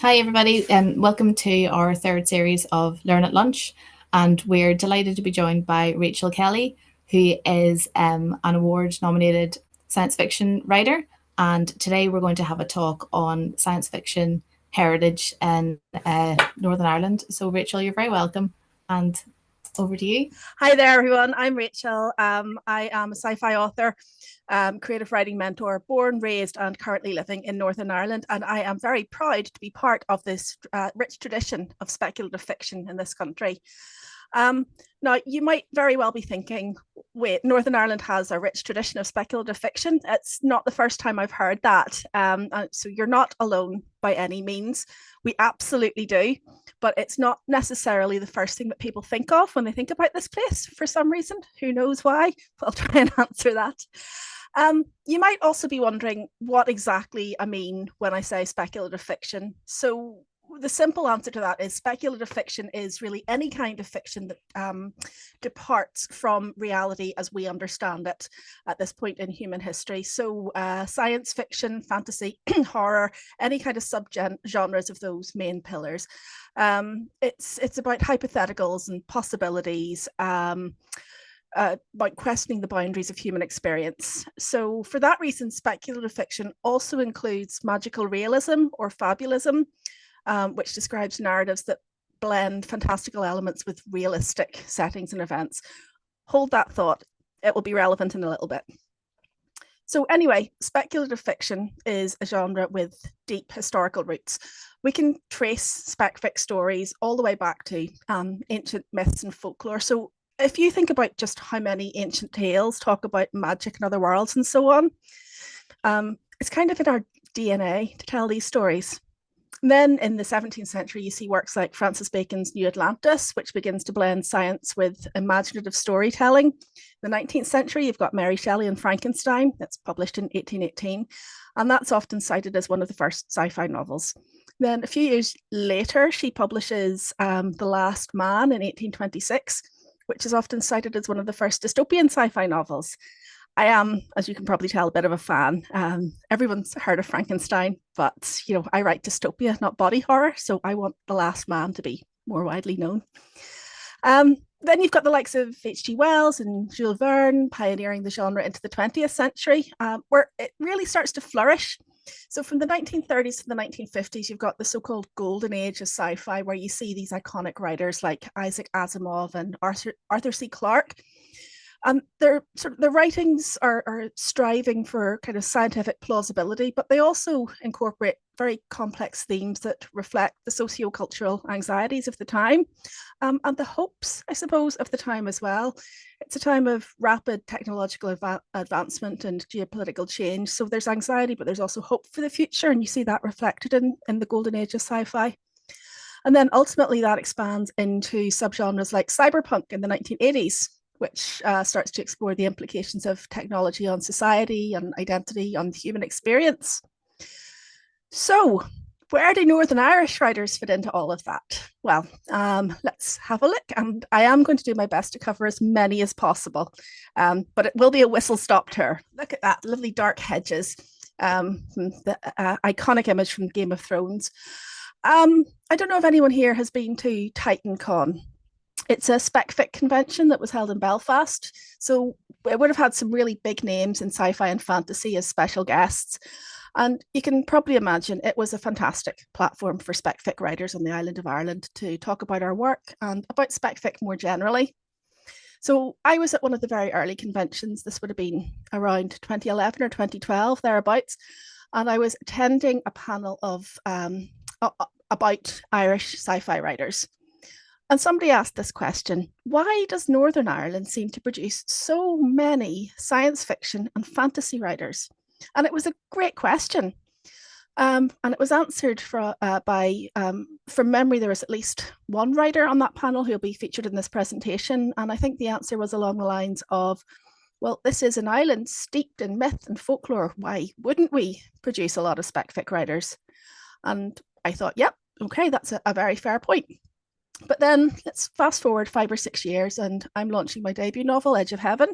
Hi, everybody, and welcome to our third series of Learn at Lunch. And we're delighted to be joined by Rachel Kelly, who is an award nominated science fiction writer. And today we're going to have a talk on science fiction heritage in Northern Ireland. So, Rachel, you're very welcome. And over to you. Hi there, everyone. I'm Rachel. I am a sci-fi author, creative writing mentor, born, raised, and currently living in Northern Ireland. And I am very proud to be part of this rich tradition of speculative fiction in this country. Now, you might very well be thinking, wait, Northern Ireland has a rich tradition of speculative fiction. It's not the first time I've heard that. So you're not alone by any means. We absolutely do, but it's not necessarily the first thing that people think of when they think about this place for some reason. Who knows why? I'll try and answer that. You might also be wondering what exactly I mean when I say speculative fiction. So the simple answer to that is speculative fiction is really any kind of fiction that departs from reality as we understand it at this point in human history. So science fiction, fantasy, horror, any kind of subgenres of those main pillars. It's about hypotheticals and possibilities, about questioning the boundaries of human experience. So for that reason, speculative fiction also includes magical realism or fabulism, which describes narratives that blend fantastical elements with realistic settings and events. Hold that thought. It will be relevant in a little bit. So anyway, speculative fiction is a genre with deep historical roots. We can trace spec-fic stories all the way back to ancient myths and folklore. So if you think about just how many ancient tales talk about magic and other worlds and so on, it's kind of in our DNA to tell these stories. And then in the 17th century, you see works like Francis Bacon's New Atlantis, which begins to blend science with imaginative storytelling. In the 19th century, you've got Mary Shelley and Frankenstein, that's published in 1818, and that's often cited as one of the first sci-fi novels. Then a few years later, she publishes The Last Man in 1826, which is often cited as one of the first dystopian sci-fi novels. I am, as you can probably tell, a bit of a fan. Everyone's heard of Frankenstein, but I write dystopia, not body horror, so I want The Last Man to be more widely known. Then you've got the likes of H.G. Wells and Jules Verne pioneering the genre into the 20th century, where it really starts to flourish. So from the 1930s to the 1950s, you've got the so-called golden age of sci-fi, where you see these iconic writers like Isaac Asimov and Arthur C Clarke. Their writings are striving for kind of scientific plausibility, but they also incorporate very complex themes that reflect the socio-cultural anxieties of the time, and the hopes, I suppose, of the time as well. It's a time of rapid technological advancement and geopolitical change. So there's anxiety, but there's also hope for the future, and you see that reflected in the golden age of sci-fi. And then ultimately that expands into subgenres like cyberpunk in the 1980s, which starts to explore the implications of technology on society, on identity, on the human experience. So, where do Northern Irish writers fit into all of that? Well, let's have a look. And I am going to do my best to cover as many as possible, but it will be a whistle-stop tour. Look at that, lovely dark hedges, the iconic image from Game of Thrones. I don't know if anyone here has been to TitanCon. It's a spec-fic convention that was held in Belfast. So it would have had some really big names in sci-fi and fantasy as special guests. And you can probably imagine it was a fantastic platform for spec-fic writers on the island of Ireland to talk about our work and about spec-fic more generally. So I was at one of the very early conventions. This would have been around 2011 or 2012, thereabouts. And I was attending a panel of about Irish sci-fi writers. And somebody asked this question: why does Northern Ireland seem to produce so many science fiction and fantasy writers? And it was a great question. And it was answered from memory, there was at least one writer on that panel who'll be featured in this presentation. And I think the answer was along the lines of, well, this is an island steeped in myth and folklore. Why wouldn't we produce a lot of spec-fic writers? And I thought, yep, okay, that's a very fair point. But then let's fast forward 5 or 6 years, and I'm launching my debut novel, Edge of Heaven.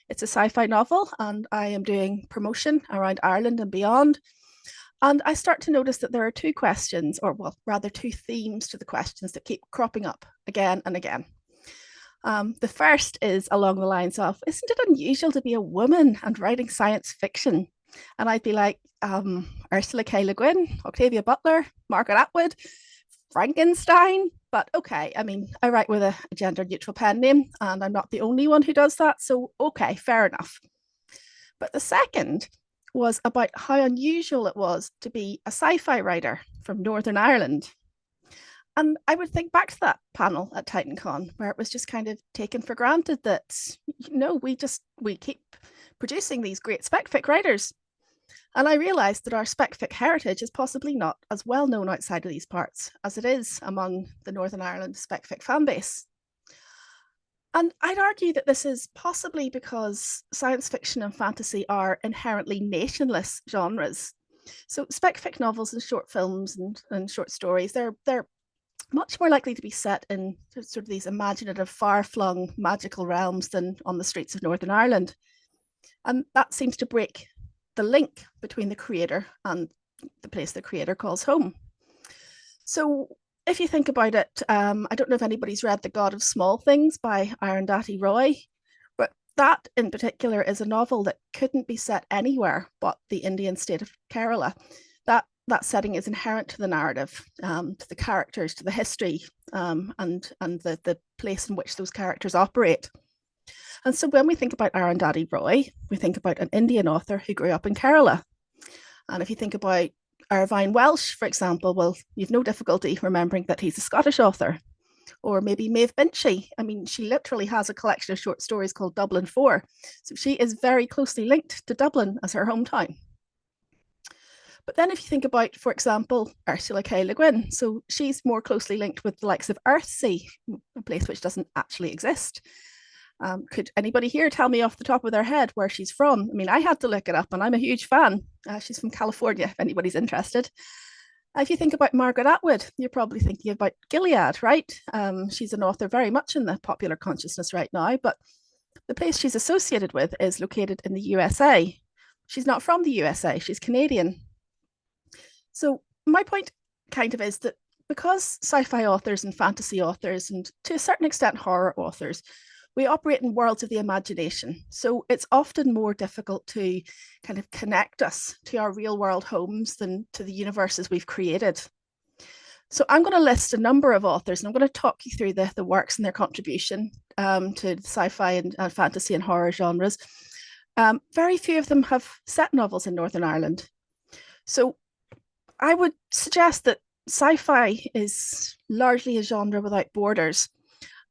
It's a sci-fi novel, and I am doing promotion around Ireland and beyond. And I start to notice that there are two questions, or well, rather two themes to the questions that keep cropping up again and again. The first is along the lines of, isn't it unusual to be a woman and writing science fiction? And I'd be like, Ursula K. Le Guin, Octavia Butler, Margaret Atwood, Frankenstein. But okay, I mean, I write with a gender neutral pen name and I'm not the only one who does that. So okay, fair enough. But the second was about how unusual it was to be a sci-fi writer from Northern Ireland. And I would think back to that panel at TitanCon, where it was just kind of taken for granted that, we keep producing these great spec fic writers. And I realized that our spec fic heritage is possibly not as well known outside of these parts as it is among the Northern Ireland spec fic fan base. And I'd argue that this is possibly because science fiction and fantasy are inherently nationless genres. So spec fic novels and short films and short stories, they're much more likely to be set in sort of these imaginative, far-flung magical realms than on the streets of Northern Ireland. And that seems to break the link between the creator and the place the creator calls home. So if you think about it, I don't know if anybody's read The God of Small Things by Arundhati Roy, but that in particular is a novel that couldn't be set anywhere but the Indian state of Kerala. That setting is inherent to the narrative, to the characters, to the history, and the place in which those characters operate. And so when we think about Arundhati Roy, we think about an Indian author who grew up in Kerala. And if you think about Irvine Welsh, for example, well, you've no difficulty remembering that he's a Scottish author. Or maybe Maeve Binchy. I mean, she literally has a collection of short stories called Dublin 4. So she is very closely linked to Dublin as her hometown. But then if you think about, for example, Ursula K. Le Guin, so she's more closely linked with the likes of Earthsea, a place which doesn't actually exist. Could anybody here tell me off the top of their head where she's from? I mean, I had to look it up and I'm a huge fan. She's from California, if anybody's interested. If you think about Margaret Atwood, you're probably thinking about Gilead, right? She's an author very much in the popular consciousness right now, but the place she's associated with is located in the USA. She's not from the USA, she's Canadian. So my point kind of is that because sci-fi authors and fantasy authors, and to a certain extent horror authors, we operate in worlds of the imagination. So it's often more difficult to kind of connect us to our real world homes than to the universes we've created. So I'm going to list a number of authors and I'm going to talk you through the works and their contribution to sci-fi and fantasy and horror genres. Very few of them have set novels in Northern Ireland. So I would suggest that sci-fi is largely a genre without borders.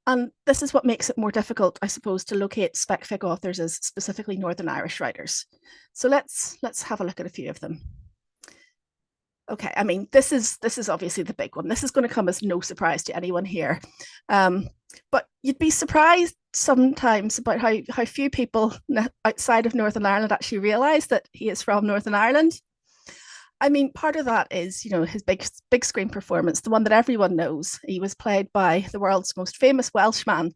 And this is what makes it more difficult, I suppose, to locate spec fic authors as specifically Northern Irish writers. So let's have a look at a few of them. Okay, I mean, this is obviously the big one. This is going to come as no surprise to anyone here. But you'd be surprised sometimes about how few people outside of Northern Ireland actually realise that he is from Northern Ireland. I mean, part of that is, his big screen performance, the one that everyone knows. He was played by the world's most famous Welshman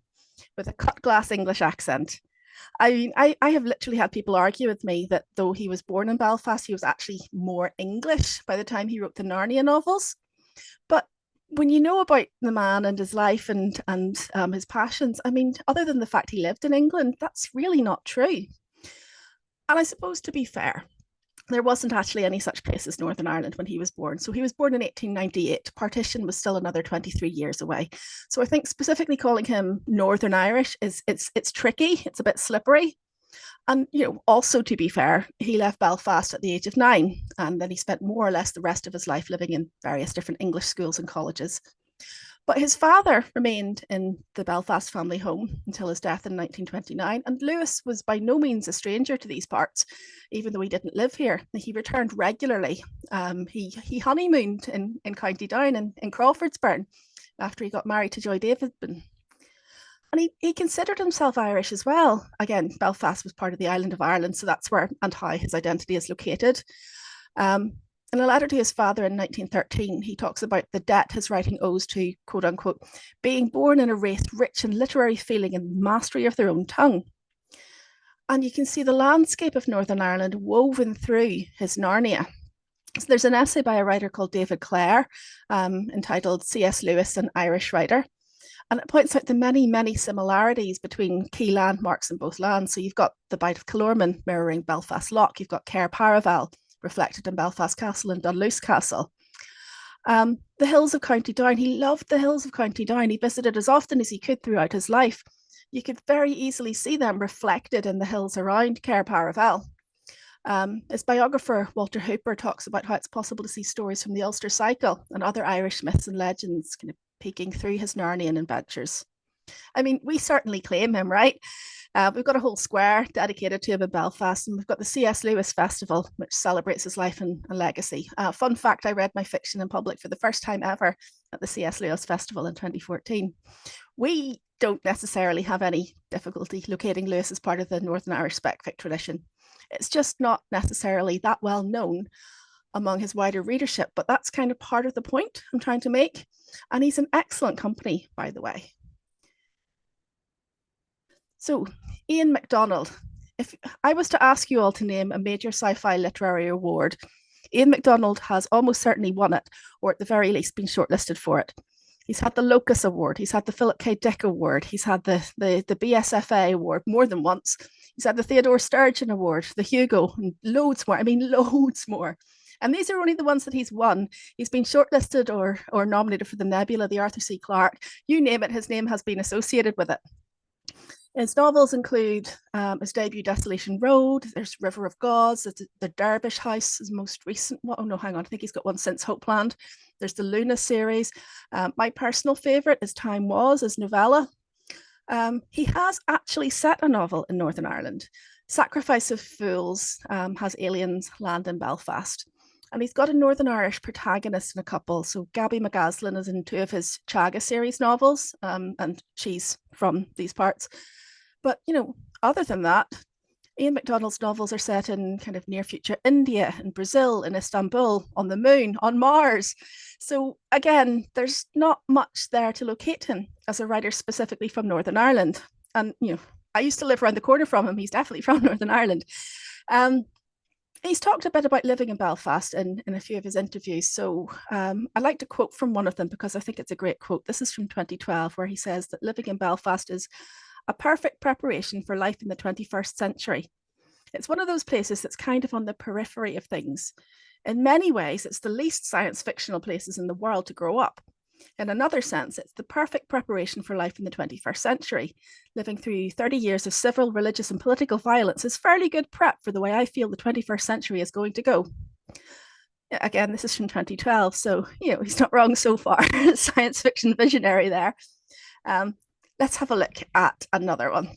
with a cut glass English accent. I mean, I have literally had people argue with me that though he was born in Belfast, he was actually more English by the time he wrote the Narnia novels. But when you know about the man and his life and his passions, I mean, other than the fact he lived in England, that's really not true. And I suppose, to be fair, there wasn't actually any such place as Northern Ireland when he was born. So he was born in 1898. Partition was still another 23 years away. So I think specifically calling him Northern Irish it's tricky. It's a bit slippery. And, also to be fair, he left Belfast at the age of 9, and then he spent more or less the rest of his life living in various different English schools and colleges. But his father remained in the Belfast family home until his death in 1929. And Lewis was by no means a stranger to these parts, even though he didn't live here. He returned regularly. He honeymooned in County Down in Crawfordsburn after he got married to Joy Davidman. And he considered himself Irish as well. Again, Belfast was part of the island of Ireland, so that's where and how his identity is located. In a letter to his father in 1913, he talks about the debt his writing owes to, quote unquote, being born in a race rich in literary feeling and mastery of their own tongue. And you can see the landscape of Northern Ireland woven through his Narnia. So there's an essay by a writer called David Clare entitled C.S. Lewis, an Irish Writer. And it points out the many, many similarities between key landmarks in both lands. So you've got the Bight of Kilorman mirroring Belfast Lough. You've got Cair Paravel reflected in Belfast Castle and Dunluce Castle. The hills of County Down. He loved the hills of County Down. He visited as often as he could throughout his life. You could very easily see them reflected in the hills around Cair Paravel. His biographer, Walter Hooper, talks about how it's possible to see stories from the Ulster Cycle and other Irish myths and legends kind of peeking through his Narnian adventures. I mean, we certainly claim him, right? We've got a whole square dedicated to him in Belfast, and we've got the C.S. Lewis Festival, which celebrates his life and legacy. Fun fact, I read my fiction in public for the first time ever at the C.S. Lewis Festival in 2014. We don't necessarily have any difficulty locating Lewis as part of the Northern Irish spec fic tradition. It's just not necessarily that well known among his wider readership, but that's kind of part of the point I'm trying to make. And he's an excellent company, by the way. So, Ian MacDonald, if I was to ask you all to name a major sci-fi literary award, Ian MacDonald has almost certainly won it, or at the very least been shortlisted for it. He's had the Locus Award, he's had the Philip K. Dick Award, he's had the BSFA Award more than once, he's had the Theodore Sturgeon Award, the Hugo, and loads more. I mean, loads more. And these are only the ones that he's won. He's been shortlisted or nominated for the Nebula, the Arthur C Clarke, you name it, his name has been associated with it. His novels include his debut Desolation Road, there's River of Gods, the Dervish House, his most recent one. Oh no, hang on, I think he's got one since Hopeland. There's the Luna series. My personal favourite is Time Was, his novella. He has actually set a novel in Northern Ireland. Sacrifice of Fools has aliens land in Belfast. And he's got a Northern Irish protagonist in a couple. So Gabby McGaslin is in 2 of his Chaga series novels, and she's from these parts. But, you know, other than that, Ian MacDonald's novels are set in kind of near future India, in Brazil, in Istanbul, on the moon, on Mars. So again, there's not much there to locate him as a writer specifically from Northern Ireland. And, you know, I used to live around the corner from him. He's definitely from Northern Ireland. He's talked a bit about living in Belfast in a few of his interviews. So I'd like to quote from one of them because I think it's a great quote. This is from 2012, where he says that living in Belfast is a perfect preparation for life in the 21st century. It's one of those places that's kind of on the periphery of things. In many ways, it's the least science fictional places in the world to grow up. In another sense, it's the perfect preparation for life in the 21st century. Living through 30 years of civil, religious, and political violence is fairly good prep for the way I feel the 21st century is going to go. Again, this is from 2012, so, you know, he's not wrong so far. Science fiction visionary there. Let's have a look at another one.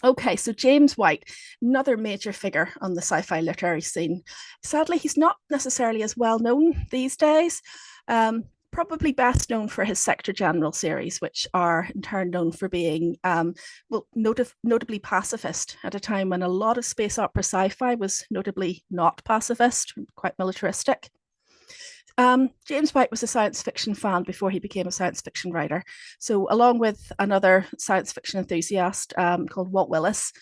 Okay, so James White, another major figure on the sci-fi literary scene. Sadly, he's not necessarily as well known these days. Probably best known for his Sector General series, which are in turn known for being notably pacifist at a time when a lot of space opera sci-fi was notably not pacifist, quite militaristic. James White was a science fiction fan before he became a science fiction writer. So along with another science fiction enthusiast called Walt Willis,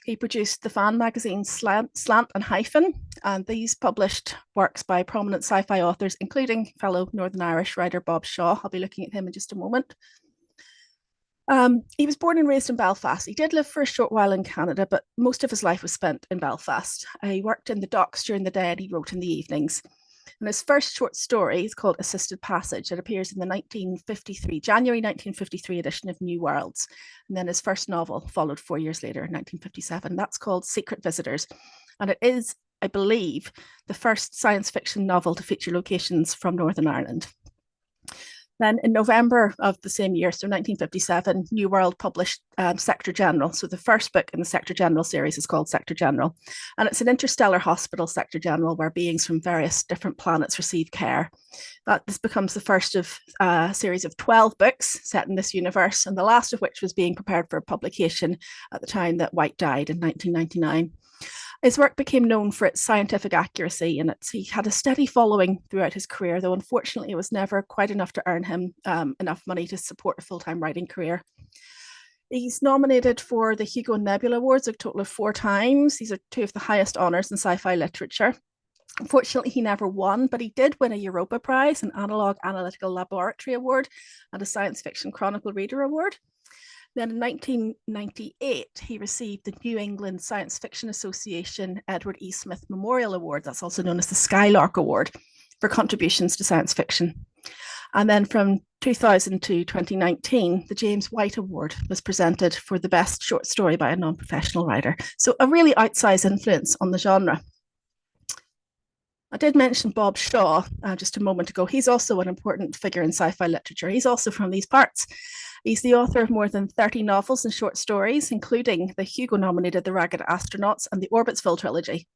he produced the fan magazines Slant and Hyphen, and these published works by prominent sci-fi authors, including fellow Northern Irish writer Bob Shaw. I'll be looking at him in just a moment. He was born and raised in Belfast. He did live for a short while in Canada, but most of his life was spent in Belfast. He worked in the docks during the day and he wrote in the evenings. And his first short story is called Assisted Passage. It appears in the January 1953 edition of New Worlds. And then his first novel followed 4 years later in 1957. That's called Secret Visitors. And it is, I believe, the first science fiction novel to feature locations from Northern Ireland. Then in November of the same year, so 1957, New World published Sector General. So the first book in the Sector General series is called Sector General. And it's an interstellar hospital Sector General where beings from various different planets receive care. This becomes the first of a series of 12 books set in this universe, and the last of which was being prepared for publication at the time that White died in 1999. His work became known for its scientific accuracy, and he had a steady following throughout his career, though unfortunately it was never quite enough to earn him enough money to support a full-time writing career. He's nominated for the Hugo and Nebula Awards a total of 4 times. These are 2 of the highest honours in sci-fi literature. Unfortunately, he never won, but he did win a Europa Prize, an Analog Analytical Laboratory Award, and a Science Fiction Chronicle Reader Award. Then in 1998, he received the New England Science Fiction Association Edward E. Smith Memorial Award. That's also known as the Skylark Award for contributions to science fiction. And then from 2000 to 2019, the James White Award was presented for the best short story by a non-professional writer. So a really outsized influence on the genre. I did mention Bob Shaw just a moment ago. He's also an important figure in sci-fi literature. He's also from these parts. He's the author of more than 30 novels and short stories, including the Hugo-nominated The Ragged Astronauts and the Orbitsville trilogy.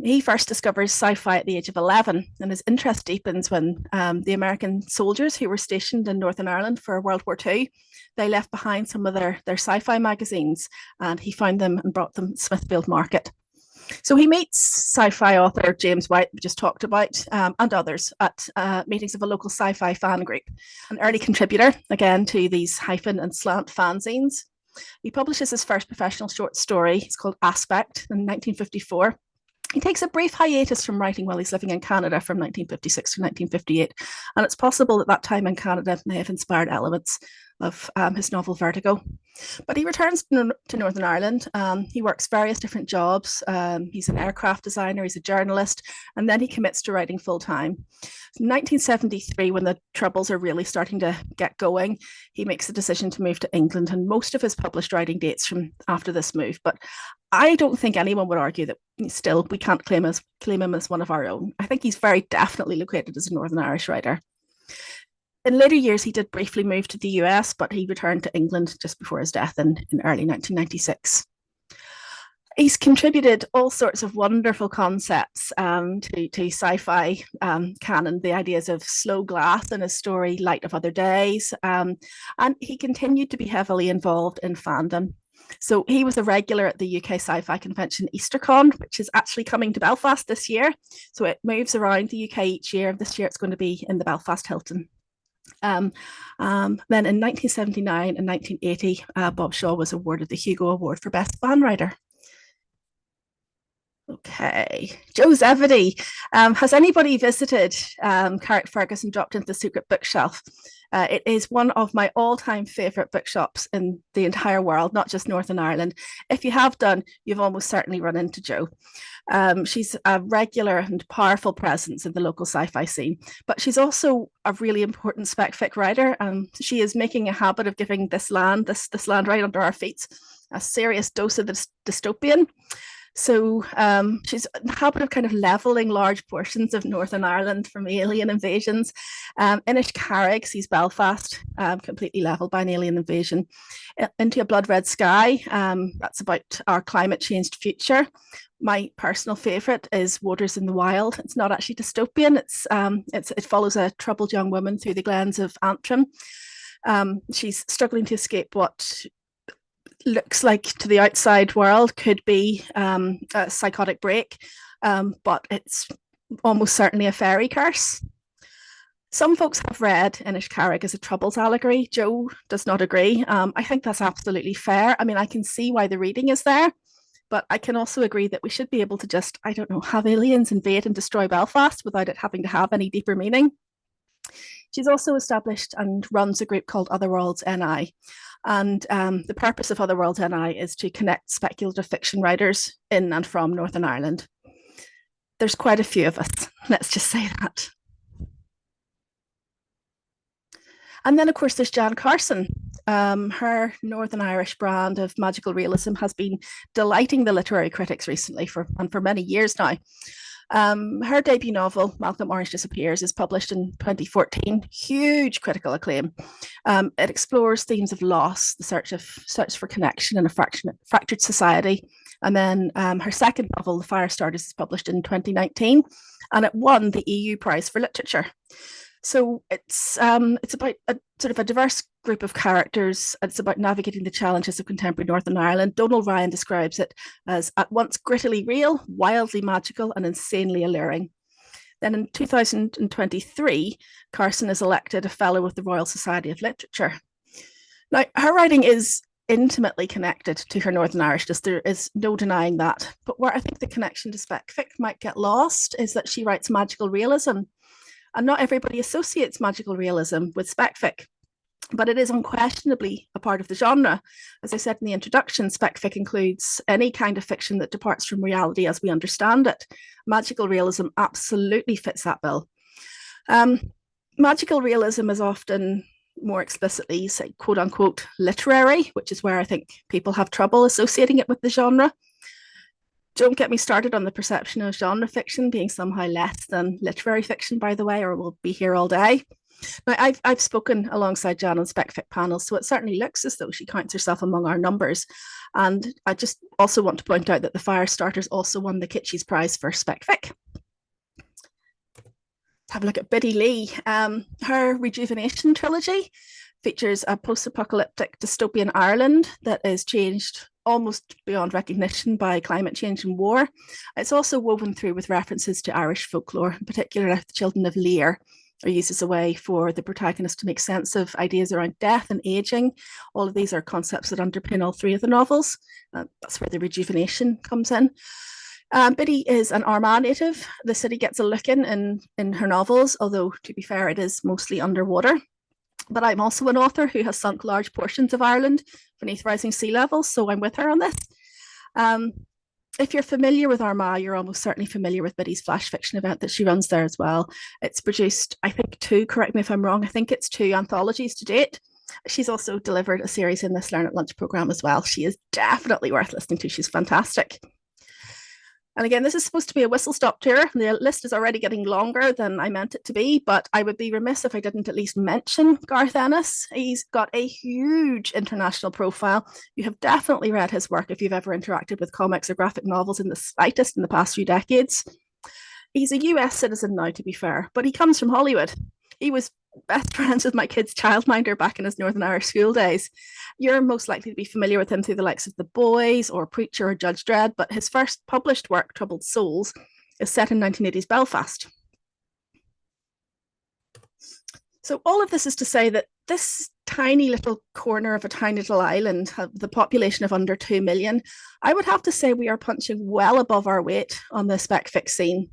He first discovers sci-fi at the age of 11, and his interest deepens when the American soldiers who were stationed in Northern Ireland for World War II, they left behind some of their sci-fi magazines, and he found them and brought them to Smithfield Market. So he meets sci-fi author James White, we just talked about, and others at meetings of a local sci-fi fan group, an early contributor, again, to these hyphen and slant fanzines. He publishes his first professional short story. It's called Aspect in 1954. He takes a brief hiatus from writing while he's living in Canada from 1956 to 1958, and it's possible that time in Canada may have inspired elements of his novel Vertigo. But he returns to Northern Ireland. He works various different jobs. He's an aircraft designer, he's a journalist, and then he commits to writing full time. In 1973, when the Troubles are really starting to get going, he makes the decision to move to England, and most of his published writing dates from after this move. But I don't think anyone would argue that still we can't claim him as one of our own. I think he's very definitely located as a Northern Irish writer. In later years, he did briefly move to the US, but he returned to England just before his death in early 1996. He's contributed all sorts of wonderful concepts to sci-fi canon, the ideas of slow glass in his story Light of Other Days, and he continued to be heavily involved in fandom. So he was a regular at the UK sci-fi convention EasterCon, which is actually coming to Belfast this year. So it moves around the UK each year. This year it's going to be in the Belfast Hilton. Then in 1979 and 1980, Bob Shaw was awarded the Hugo Award for Best Fan Writer. Okay, Joe Zebedee. Has anybody visited Carrickfergus and dropped into the Secret Bookshelf? It is one of my all-time favourite bookshops in the entire world, not just Northern Ireland. If you have done, you've almost certainly run into Jo. She's a regular and powerful presence in the local sci-fi scene, but she's also a really important spec fic writer. She is making a habit of giving this land right under our feet, a serious dose of the dystopian. So she's in the habit of kind of levelling large portions of Northern Ireland from alien invasions. Inishcarrig sees Belfast completely levelled by an alien invasion. Into a Blood Red Sky, that's about our climate changed future. My personal favourite is Waters in the Wild. It's not actually dystopian. It follows a troubled young woman through the glens of Antrim. She's struggling to escape what looks like to the outside world could be a psychotic break, but it's almost certainly a fairy curse. Some folks have read Inishcarrig as a Troubles allegory. Jo does not agree. I think that's absolutely fair. I mean, I can see why the reading is there, but I can also agree that we should be able to just, I don't know, have aliens invade and destroy Belfast without it having to have any deeper meaning. She's also established and runs a group called Otherworlds NI. And the purpose of Otherworlds NI is to connect speculative fiction writers in and from Northern Ireland. There's quite a few of us, let's just say that. And then, of course, there's Jan Carson. Her Northern Irish brand of magical realism has been delighting the literary critics recently for many years now. Her debut novel, Malcolm Orange Disappears, is published in 2014. Huge critical acclaim. It explores themes of loss, the search for connection in a fractured society. And then her second novel, The Firestarters, is published in 2019, and it won the EU Prize for Literature. So it's about a sort of a diverse group of characters. It's about navigating the challenges of contemporary Northern Ireland. Donald Ryan describes it as at once grittily real, wildly magical, and insanely alluring. Then in 2023, Carson is elected a fellow with the Royal Society of Literature. Now, her writing is intimately connected to her Northern Irishness. There is no denying that. But where I think the connection to spec fic might get lost is that she writes magical realism. And not everybody associates magical realism with spec fic, but it is unquestionably a part of the genre. As I said in the introduction, spec fic includes any kind of fiction that departs from reality as we understand it. Magical realism absolutely fits that bill. Magical realism is often more explicitly, say, quote unquote, literary, which is where I think people have trouble associating it with the genre. Don't get me started on the perception of genre fiction being somehow less than literary fiction, by the way, or we'll be here all day. Now, I've spoken alongside Jan on SpecFic panels, so it certainly looks as though she counts herself among our numbers. And I just also want to point out that the Firestarters also won the Kitschy's Prize for SpecFic. Have a look at Biddy Lee. Her Rejuvenation trilogy features a post-apocalyptic dystopian Ireland that is changed almost beyond recognition by climate change and war. It's also woven through with references to Irish folklore, in particular the Children of Lear are used as a way for the protagonist to make sense of ideas around death and aging. All of these are concepts that underpin all three of the novels. That's where the rejuvenation comes in. Biddy is an Armagh native. The city gets a look in her novels, although to be fair, it is mostly underwater. But I'm also an author who has sunk large portions of Ireland beneath rising sea levels, so I'm with her on this. If you're familiar with Armagh, you're almost certainly familiar with Biddy's flash fiction event that she runs there as well. It's produced, I think, correct me if I'm wrong, I think it's 2 anthologies to date. She's also delivered a series in this Learn at Lunch programme as well. She is definitely worth listening to. She's fantastic. And again, this is supposed to be a whistle-stop tour. The list is already getting longer than I meant it to be, but I would be remiss if I didn't at least mention Garth Ennis. He's got a huge international profile. You have definitely read his work if you've ever interacted with comics or graphic novels in the slightest in the past few decades. He's a US citizen now, to be fair, but he comes from Hollywood. He was best friends with my kid's childminder back in his Northern Irish school days. You're most likely to be familiar with him through the likes of The Boys or Preacher or Judge Dredd, but his first published work, Troubled Souls, is set in 1980s Belfast. So all of this is to say that this tiny little corner of a tiny little island, the population of under 2 million, I would have to say we are punching well above our weight on the spec fic scene.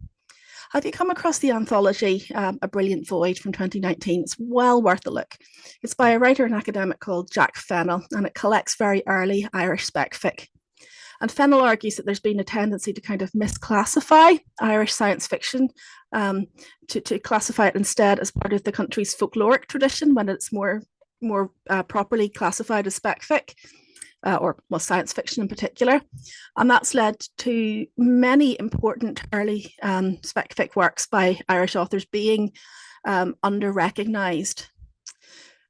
Have you come across the anthology, A Brilliant Void from 2019? It's well worth a look. It's by a writer and academic called Jack Fennell, and it collects very early Irish spec fic. And Fennell argues that there's been a tendency to kind of misclassify Irish science fiction, to classify it instead as part of the country's folkloric tradition when it's more properly classified as spec fic. Or science fiction in particular. And that's led to many important early spec fic works by Irish authors being under-recognised.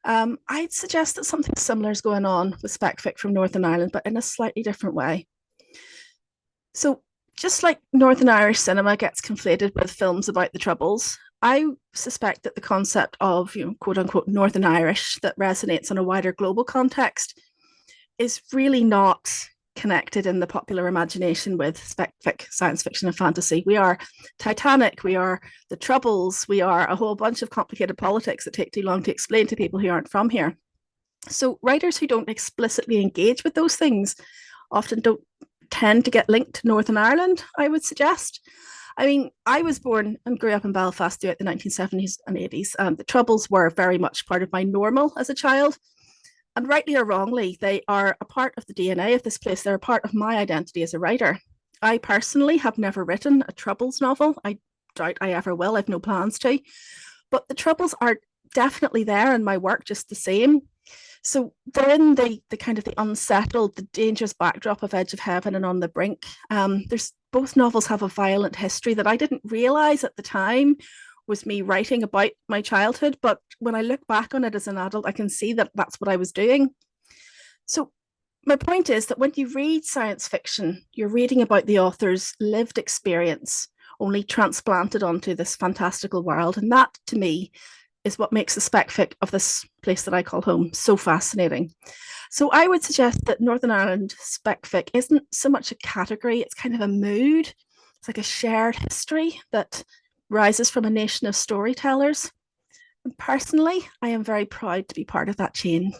I'd suggest that something similar is going on with spec fic from Northern Ireland, but in a slightly different way. So just like Northern Irish cinema gets conflated with films about the Troubles, I suspect that the concept of, quote unquote, Northern Irish that resonates in a wider global context is really not connected in the popular imagination with spec fic, science fiction and fantasy. We are Titanic, we are the Troubles, we are a whole bunch of complicated politics that take too long to explain to people who aren't from here. So writers who don't explicitly engage with those things often don't tend to get linked to Northern Ireland, I would suggest. I mean, I was born and grew up in Belfast throughout the 1970s and 80s. The Troubles were very much part of my normal as a child. And rightly or wrongly, they are a part of the DNA of this place. They're a part of my identity as a writer. I personally have never written a Troubles novel. I doubt I ever will. I've no plans to. But the Troubles are definitely there in my work just the same. So they're in the kind of the unsettled, the dangerous backdrop of Edge of Heaven and On the Brink. Both novels have a violent history that I didn't realise at the time was me writing about my childhood, but when I look back on it as an adult, I can see that that's what I was doing. So my point is that when you read science fiction, you're reading about the author's lived experience, only transplanted onto this fantastical world. And that, to me, is what makes the spec fic of this place that I call home so fascinating. So I would suggest that Northern Ireland spec fic isn't so much a category, it's kind of a mood. It's like a shared history that rises from a nation of storytellers. And personally, I am very proud to be part of that chain.